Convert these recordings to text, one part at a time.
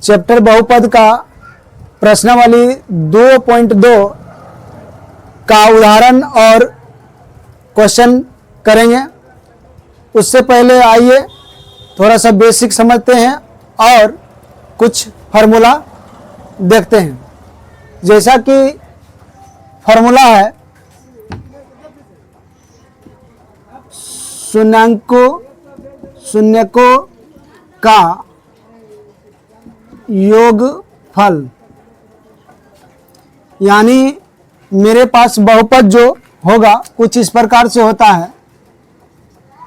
Chapter बहुपद का प्रश्नावली 2.2 का उदाहरण और क्वेश्चन करेंगे। उससे पहले आइए थोड़ा सा बेसिक समझते हैं और कुछ फार्मूला देखते हैं। जैसा कि फार्मूला है शून्यकों का योगफल, यानी मेरे पास बहुपद जो होगा कुछ इस प्रकार से होता है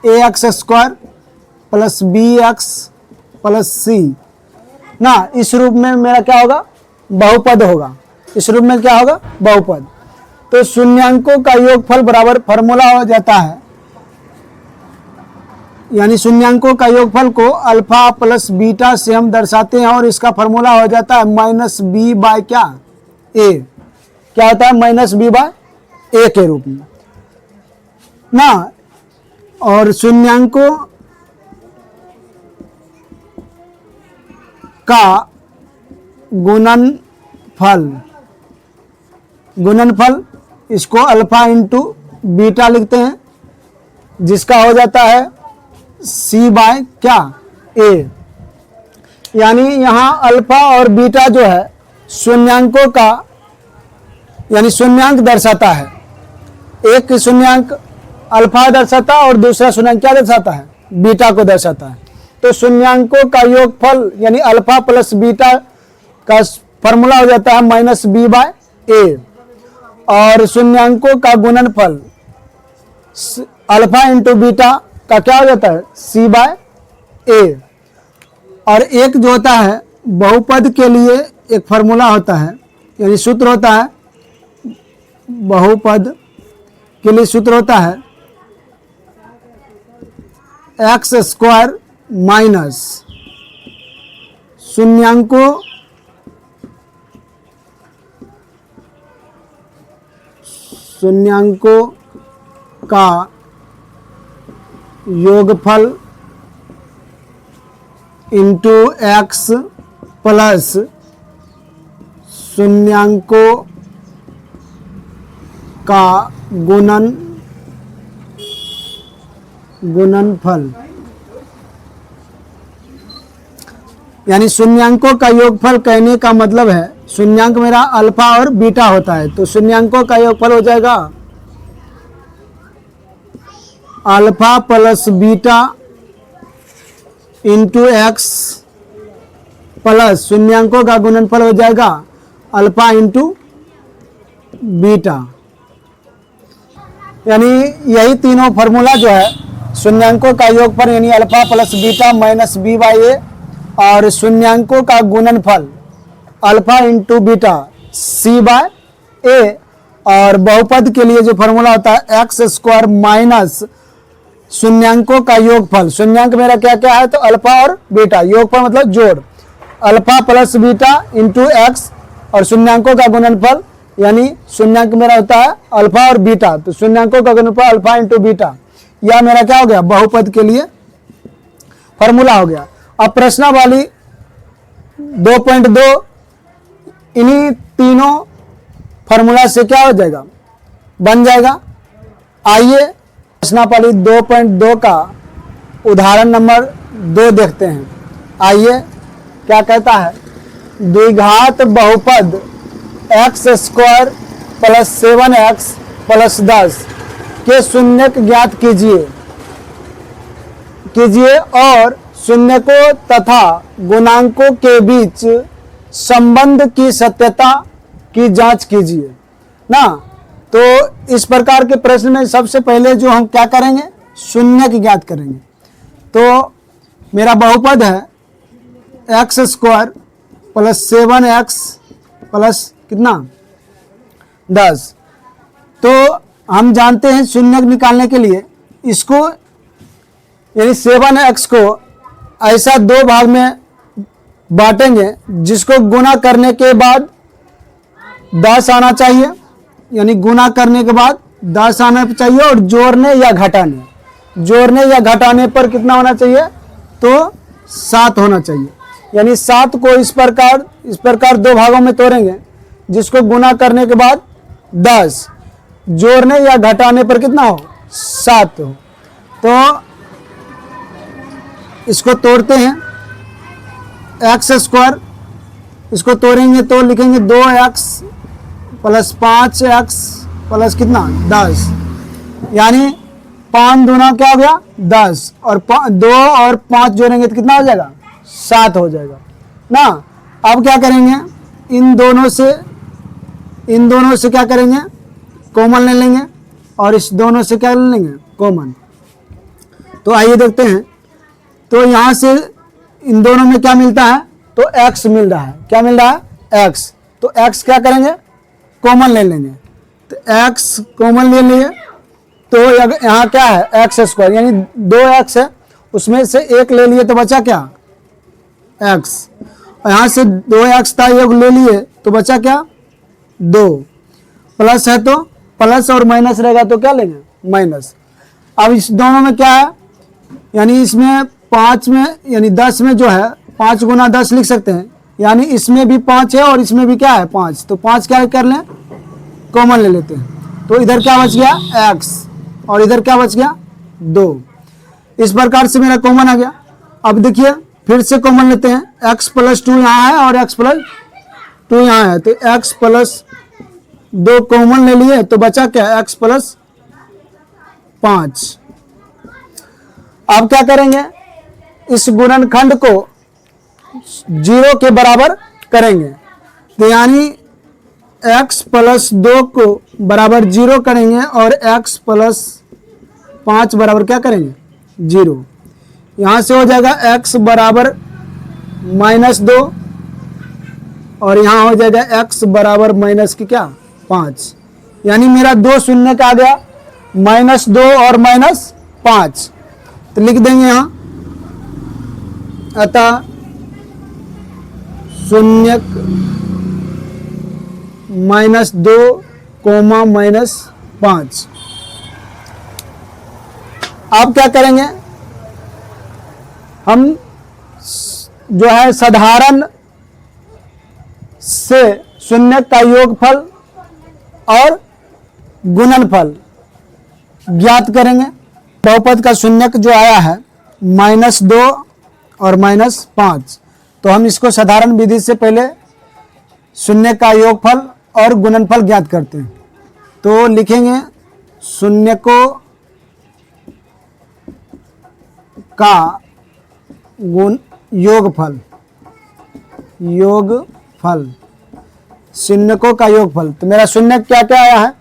ax² plus bx plus c ना। इस रूप में मेरा क्या होगा? बहुपद होगा। इस रूप में क्या होगा? बहुपद। तो शून्यांकों का योगफल बराबर फार्मूला हो जाता है, यानी शून्यांकों का योगफल को अल्फा प्लस बीटा से हम दर्शाते हैं और इसका फार्मूला हो जाता है माइनस बी बाय क्या? ए। क्या होता है? माइनस बी बाय ए के रूप में ना। और शून्यांकों का गुणनफल इसको अल्फा इंटू बीटा लिखते हैं, जिसका हो जाता है सी बाय क्या? ए। यानी यहाँ अल्फा और बीटा जो है शून्यांकों का, यानी शून्यांक दर्शाता है। एक शून्यांक अल्फा दर्शाता है और दूसरा शून्यांक क्या दर्शाता है? बीटा को दर्शाता है। तो शून्यांकों का योगफल यानी अल्फा प्लस बीटा का फॉर्मूला हो जाता है माइनस बी बाय ए। और शून्यांकों का गुणनफल अल्फा इंटू बीटा का क्या हो जाता है? सी बाय ए। और एक जो होता है बहुपद के लिए एक फार्मूला होता है, यानी सूत्र होता है, बहुपद के लिए सूत्र होता है x² माइनस शून्यांकों का योगफल इंटू x प्लस शून्यांकों का गुणनफल, यानी शून्यांकों का योगफल कहने का मतलब है शून्यांक मेरा अल्फा और बीटा होता है, तो शून्यांकों का योगफल हो जाएगा alpha plus beta into x plus शून्यांकों का गुणनफल हो जाएगा अल्फा इंटू बीटा। यानी यही तीनों फार्मूला जो है शून्यांकों का योगफल यानी alpha plus beta minus b by a, और शून्यांकों का गुणनफल alpha into beta c by a, और बहुपद के लिए जो फार्मूला होता है x² माइनस शून्यांकों का योगफल। शून्यांक मेरा क्या क्या है? तो अल्फा और बीटा। योगफल मतलब जोड़, alpha plus beta into x और शून्यांकों का गुणनफल, यानी शून्यांक मेरा होता है अल्फा और बीटा, तो शून्यांकों का गुणनफल अल्फा इंटू बीटा। यह मेरा क्या हो गया? बहुपद के लिए फार्मूला हो गया। अब प्रश्नावली 2.2 इन्हीं तीनों फार्मूला से क्या हो जाएगा? बन जाएगा। आइए प्रश्नावली 2.2 का उदाहरण नंबर 2 देखते हैं। आइए क्या कहता है? द्विघात बहुपद x² प्लस 7x प्लस 10 के शून्यक ज्ञात कीजिए और शून्यकों तथा गुणांकों के बीच संबंध की सत्यता की जांच कीजिए ना। तो इस प्रकार के प्रश्न में सबसे पहले जो हम क्या करेंगे? शून्यक ज्ञात करेंगे। तो मेरा बहुपद है x² प्लस 7x प्लस कितना? 10। तो हम जानते हैं शून्यक निकालने के लिए इसको, यानी 7x को ऐसा 2 भाग में बांटेंगे जिसको गुना करने के बाद 10 आना चाहिए, यानी गुना करने के बाद 10 आना चाहिए, और जोड़ने या घटाने पर कितना होना चाहिए? तो 7 होना चाहिए। यानी 7 को इस प्रकार दो भागों में तोड़ेंगे, जिसको गुना करने के बाद 10, जोड़ने या घटाने पर कितना हो, 7 हो। तो इसको तोड़ते हैं, एक्स स्क्वायर, इसको तोड़ेंगे तो लिखेंगे 2x प्लस 5x प्लस कितना 10, यानी 5 दूना क्या हो गया 10, और 2 और 5 जोड़ेंगे तो कितना हो जाएगा 7 हो जाएगा ना। अब क्या करेंगे, इन दोनों से क्या करेंगे, कॉमन ले लेंगे, और इस दोनों से क्या ले लेंगे, कॉमन। तो आइए देखते हैं, तो यहाँ से इन दोनों में क्या मिलता है, तो x मिल रहा है, क्या मिल रहा है x, तो x क्या करेंगे, कॉमन ले लेंगे, तो x कॉमन ले लिए, तो यहाँ क्या है एक्स स्क्वायर, यानी 2x है, उसमें से 1 ले लिए तो बचा क्या x, और यहाँ से 2x था, 1 ले लिए तो बचा क्या 2, प्लस है तो प्लस और माइनस रहेगा तो क्या लेंगे माइनस। अब इस दोनों में क्या है, यानी इसमें 5 में यानी 10 में जो है 5 गुना 10 लिख सकते हैं, यानी इसमें भी 5 है और इसमें भी क्या है 5, तो 5 क्या कर लें कॉमन ले लेते हैं, तो इधर क्या बच गया x और इधर क्या बच गया 2। इस प्रकार से मेरा कॉमन आ गया। अब देखिए फिर से कॉमन लेते हैं, x प्लस 2 यहाँ है और x प्लस 2 यहाँ है, तो x प्लस 2 कॉमन ले लिए तो बचा क्या x प्लस 5। अब क्या करेंगे, इस गुणनखंड को 0 के बराबर करेंगे, तो यानी x प्लस 2 को बराबर 0 करेंगे और x प्लस 5 बराबर क्या करेंगे 0। यहाँ से हो जाएगा x बराबर -2 और यहाँ हो जाएगा x बराबर माइनस की क्या 5, यानी मेरा 2 शून्य का आ गया -2 और -5, तो लिख देंगे यहाँ, अतः शून्यक -2 कोमा -5। अब क्या करेंगे, हम जो है साधारण से शून्य का योगफल और गुणनफल ज्ञात करेंगे। बहुपद का शून्यक जो आया है -2 और -5, तो हम इसको साधारण विधि से पहले शून्य का योगफल और गुणनफल ज्ञात करते हैं। तो लिखेंगे शून्यकों का योगफल, शून्यकों का योगफल, तो मेरा शून्य क्या क्या आया है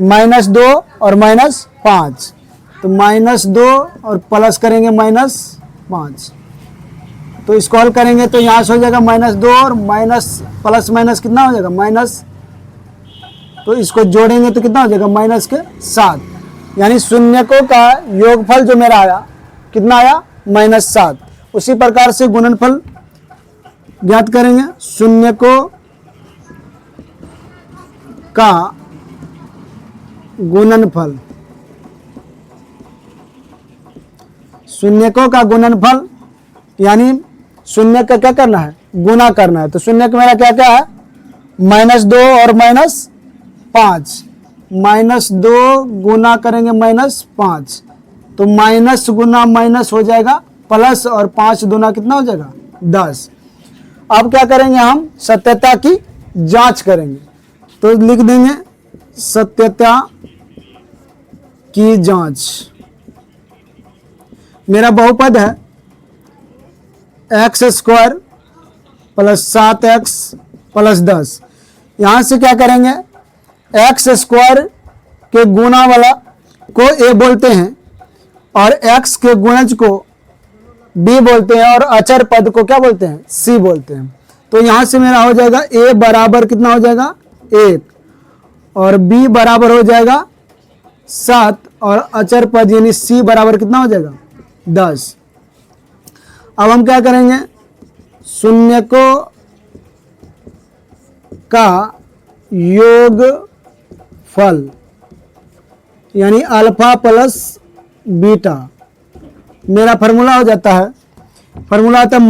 -2 और -5, तो -2 और प्लस करेंगे -5, तो इसको हल करेंगे तो यहाँ से हो जाएगा -2 और माइनस प्लस माइनस कितना हो जाएगा माइनस, तो इसको जोड़ेंगे तो कितना हो जाएगा -7, यानी शून्यकों का योगफल जो मेरा आया कितना आया -7। उसी प्रकार से गुणनफल ज्ञात करेंगे, शून्यकों का गुणनफल, शून्यकों का गुणनफल यानी शून्य का क्या करना है गुना करना है, तो शून्य का मेरा क्या क्या है -2 और -5, -2 गुना करेंगे -5, तो माइनस गुना माइनस हो जाएगा प्लस, और 5 दूना कितना हो जाएगा 10। अब क्या करेंगे, हम सत्यता की जांच करेंगे, तो लिख देंगे सत्यता की जांच। मेरा बहुपद है x square plus 7x plus 10, यहाँ से क्या करेंगे x स्क्वायर के गुना वाला को a बोलते हैं और x के गुणज को b बोलते हैं और अचर पद को क्या बोलते हैं c बोलते हैं। तो यहाँ से मेरा हो जाएगा a बराबर कितना हो जाएगा 1 और b बराबर हो जाएगा 7 और अचर पद यानी c बराबर कितना हो जाएगा 10। अब हम क्या करेंगे, शून्यकों का योगफल यानी अल्फा प्लस बीटा, मेरा फार्मूला हो जाता है, फार्मूला आता है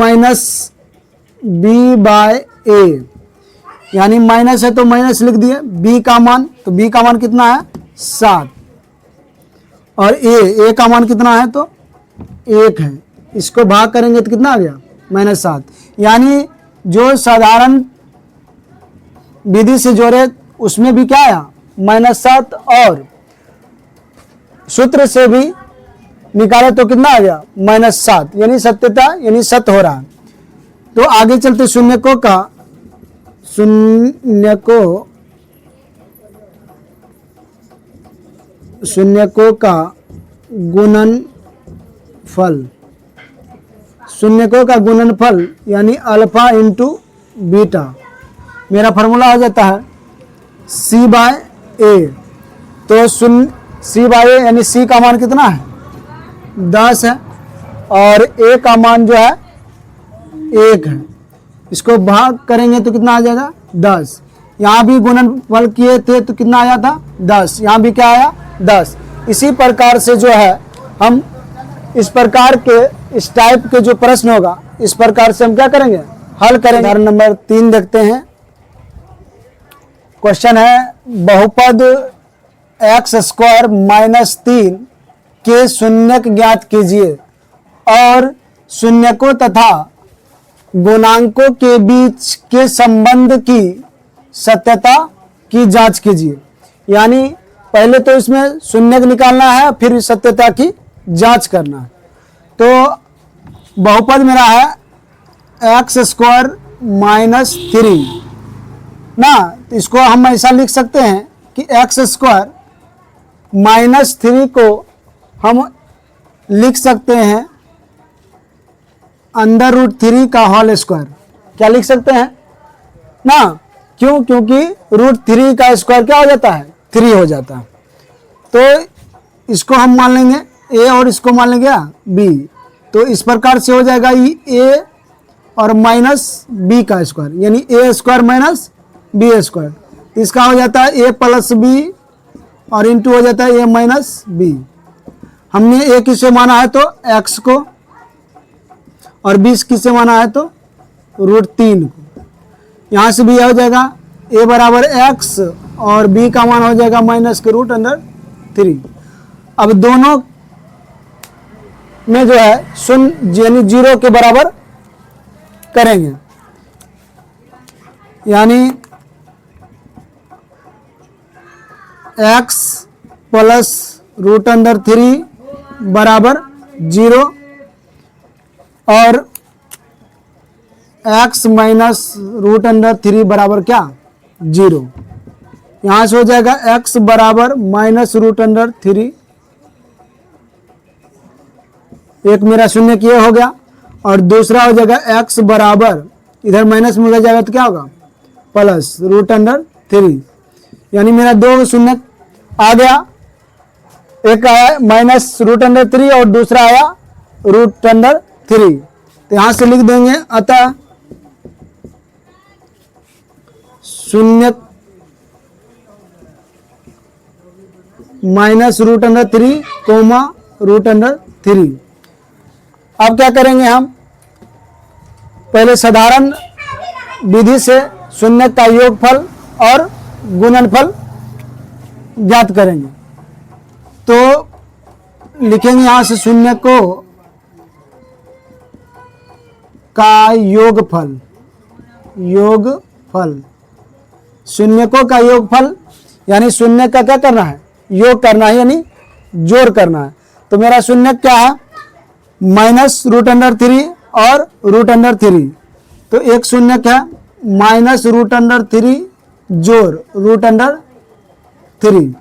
बी बाय ए, यानी माइनस है तो माइनस लिख दिए, बी का मान, तो बी का मान कितना है 7, और ए का मान कितना है तो 1 है, इसको भाग करेंगे तो कितना आ गया -7, यानी जो साधारण विधि से जोड़े उसमें भी क्या आया -7, और सूत्र से भी निकाले तो कितना आ गया -7, यानी सत्यता यानी सत्य हो रहा है। तो आगे चलते शून्यकों का गुणनफल, शून्यकों का गुणनफल यानी अल्फा इंटू बीटा, मेरा फॉर्मूला हो जाता है सी बाय ए। तो सी बाय ए यानी सी का मान कितना है 10 है, और ए का मान जो है 1 है, इसको भाग करेंगे तो कितना आ जाएगा 10। यहाँ भी गुणनफल किए थे तो कितना आया था 10, यहाँ भी क्या आया 10। इसी प्रकार से जो है हम इस प्रकार के इस टाइप के जो प्रश्न होगा इस प्रकार से हम क्या करेंगे हल करेंगे। उदाहरण नंबर 3 देखते हैं। क्वेश्चन है बहुपद x² - 3 के शून्यक ज्ञात कीजिए और शून्यकों तथा गुणांकों के बीच के संबंध की सत्यता की जांच कीजिए। यानी पहले तो इसमें शून्यक निकालना है, फिर सत्यता की जांच करना है। तो बहुपद मेरा है x² - 3 ना, तो इसको हम ऐसा लिख सकते हैं कि x² - 3 को हम लिख सकते हैं √3 का होल स्क्वायर। क्या लिख सकते हैं ना, क्यों? क्योंकि √3 का स्क्वायर क्या हो जाता है 3 हो जाता है। तो इसको हम मान लेंगे a और इसको मान लेंगे b, तो इस प्रकार से हो जाएगा a और माइनस b का स्क्वायर, यानी a² - b²। इसका हो जाता है a + b और इंटू हो जाता है a - b। हमने a किसे माना है तो x को, और 20 किसे माना है तो √3 को। यहाँ से भी यह हो जाएगा a बराबर x और b का मान हो जाएगा -√3। अब दोनों में जो है शून्य यानी 0 के बराबर करेंगे, यानी x + √3 बराबर 0 और x -√3 बराबर क्या 0। यहाँ से हो जाएगा x बराबर -√3, एक मेरा शून्य किए हो गया, और दूसरा हो जाएगा x बराबर, इधर माइनस में हो जाएगा तो क्या होगा +√3, यानी मेरा 2 शून्य आ गया, एक आया -√3 और दूसरा आया √3। तो यहां से लिख देंगे अतः शून्य -√3, √3। अब क्या करेंगे हम, पहले साधारण विधि से शून्य का योगफल और गुणनफल ज्ञात करेंगे। तो लिखेंगे यहां से शून्य को का योगफल, शून्यकों का योगफल यानी शून्य का क्या करना है योग करना है, यानी जोड़ करना है। तो मेरा शून्य क्या है -√3 और √3, तो एक शून्य क्या -√3 जोड़ √3,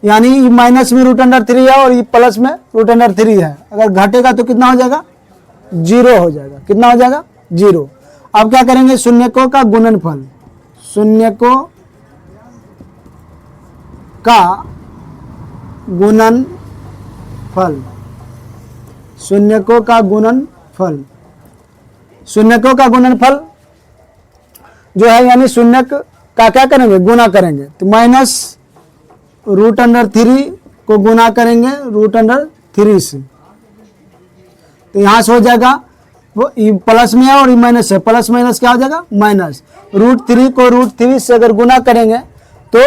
यानी माइनस में √3 है और ये प्लस में √3 है। अगर घटेगा तो कितना हो जाएगा 0 हो जाएगा। कितना हो जाएगा 0। अब क्या करेंगे शून्यकों का गुणनफल, शून्यकों का गुणनफल, शून्यकों का गुणनफल, शून्यकों का गुणनफल जो है यानी शून्यक का क्या करेंगे गुणा करेंगे। तो -√3 को गुणा करेंगे √3 से, तो यहां से हो जाएगा प्लस में है और ये माइनस है, प्लस माइनस क्या हो जाएगा माइनस। √3 को √3 से अगर गुना करेंगे तो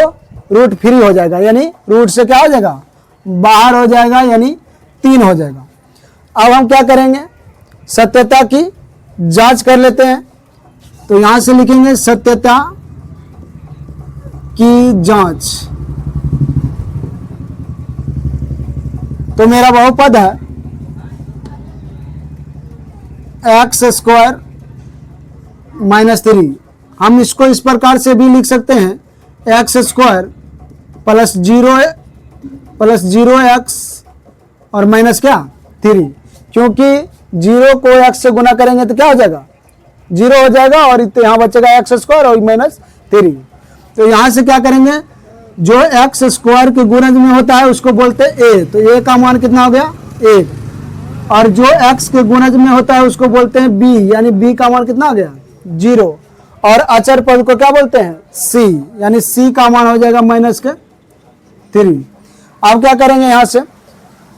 √3 हो जाएगा, यानी रूट से क्या हो जाएगा बाहर हो जाएगा, यानी 3 हो जाएगा। अब हम क्या करेंगे, सत्यता की जांच कर लेते हैं। तो यहां से लिखेंगे सत्यता की जांच। तो मेरा बहुपद है x² - 3। हम इसको इस प्रकार से भी लिख सकते हैं x² + 0x और माइनस क्या 3, क्योंकि 0 को x से गुना करेंगे तो क्या हो जाएगा 0 हो जाएगा, और यहाँ बचेगा x² और -3। तो यहाँ से क्या करेंगे, जो x² के गुणज में होता है उसको बोलते हैं a, तो a का मान कितना हो गया 1, और जो x के गुणज में होता है उसको बोलते हैं b, यानी b का मान कितना हो गया 0, और अचर पद को क्या बोलते हैं c, यानी c का मान हो जाएगा -3। अब क्या करेंगे, यहाँ से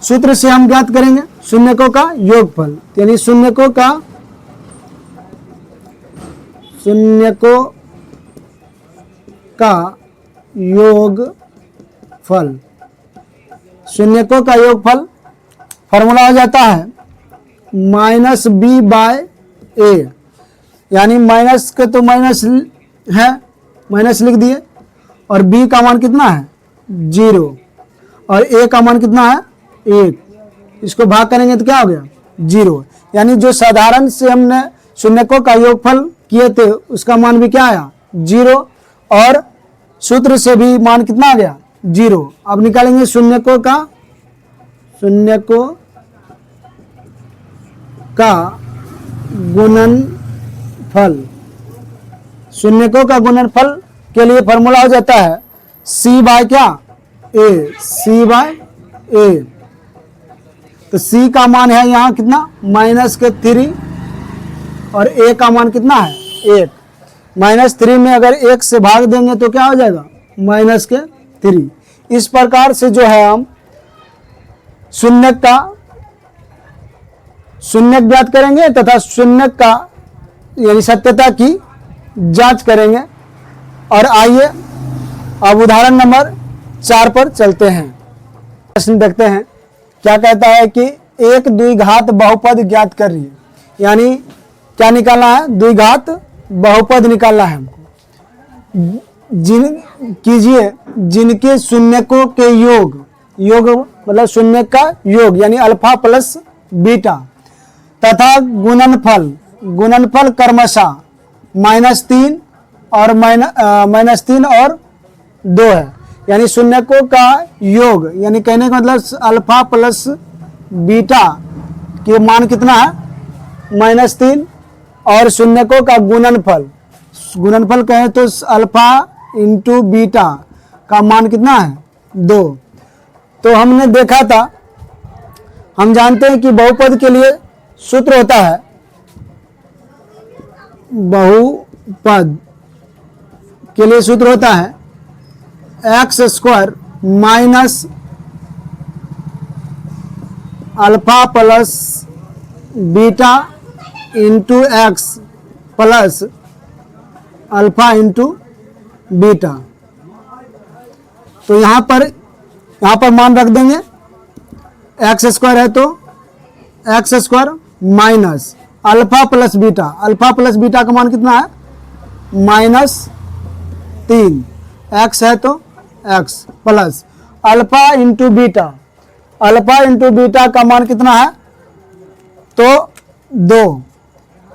सूत्र से हम ज्ञात करेंगे शून्यकों का योगफल, यानी शून्यकों का योगफल। शून्यकों का योगफल फॉर्मूला हो जाता है -b/a, यानी माइनस के तो माइनस है, माइनस लिख दिए, और b का मान कितना है 0 और a का मान कितना है 1, इसको भाग करेंगे तो क्या हो गया 0, यानी जो साधारण से हमने शून्यकों का योगफल किए थे उसका मान भी क्या आया 0, और सूत्र से भी मान कितना आ गया 0। अब निकालेंगे शून्यकों का गुणनफल। शून्यकों का गुणनफल के लिए फॉर्मूला हो जाता है c/a, तो c का मान है यहाँ कितना -3, और a का मान कितना है 1। -3 में अगर 1 से भाग देंगे तो क्या हो जाएगा -3। इस प्रकार से जो है हम शून्यक ज्ञात करेंगे तथा शून्यक का यानी सत्यता की जांच करेंगे। और आइए अब उदाहरण नंबर 4 पर चलते हैं। प्रश्न देखते हैं क्या कहता है कि एक द्विघात बहुपद ज्ञात कर रही है, यानी क्या निकालना है द्विघात बहुपद निकालना है हमको। जिनके शून्यकों के योग मतलब शून्य का योग यानी अल्फा प्लस बीटा तथा गुणनफल क्रमशः -3 और -3 और 2 है, यानी शून्यकों का योग, यानी कहने का मतलब अल्फा प्लस बीटा के मान कितना है -3, और शून्यकों का गुणनफल कहें तो अल्फा इंटू बीटा का मान कितना है 2। तो हमने देखा था, हम जानते हैं कि बहुपद के लिए सूत्र होता है, बहुपद के लिए सूत्र होता है x² minus alpha plus beta into x plus alpha into beta. तो यहाँ पर मान रख देंगे, x² है तो x² minus alpha plus beta का मान कितना है -3, x है तो x plus alpha into beta का मान कितना है तो 2,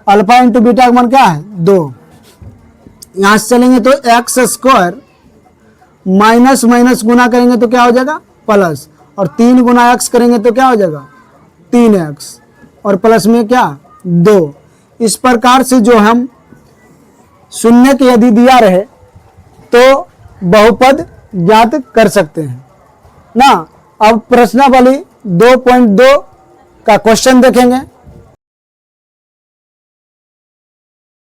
अल्फा इंटू बीटा का मान क्या है 2। यहाँ से चलेंगे तो x² माइनस गुना करेंगे तो क्या हो जाएगा प्लस, और 3 गुना x करेंगे तो क्या हो जाएगा 3x, और प्लस में क्या 2। इस प्रकार से जो हम शून्य के यदि दिया रहे तो बहुपद ज्ञात कर सकते हैं ना। अब प्रश्नावली 2.2 का क्वेश्चन देखेंगे।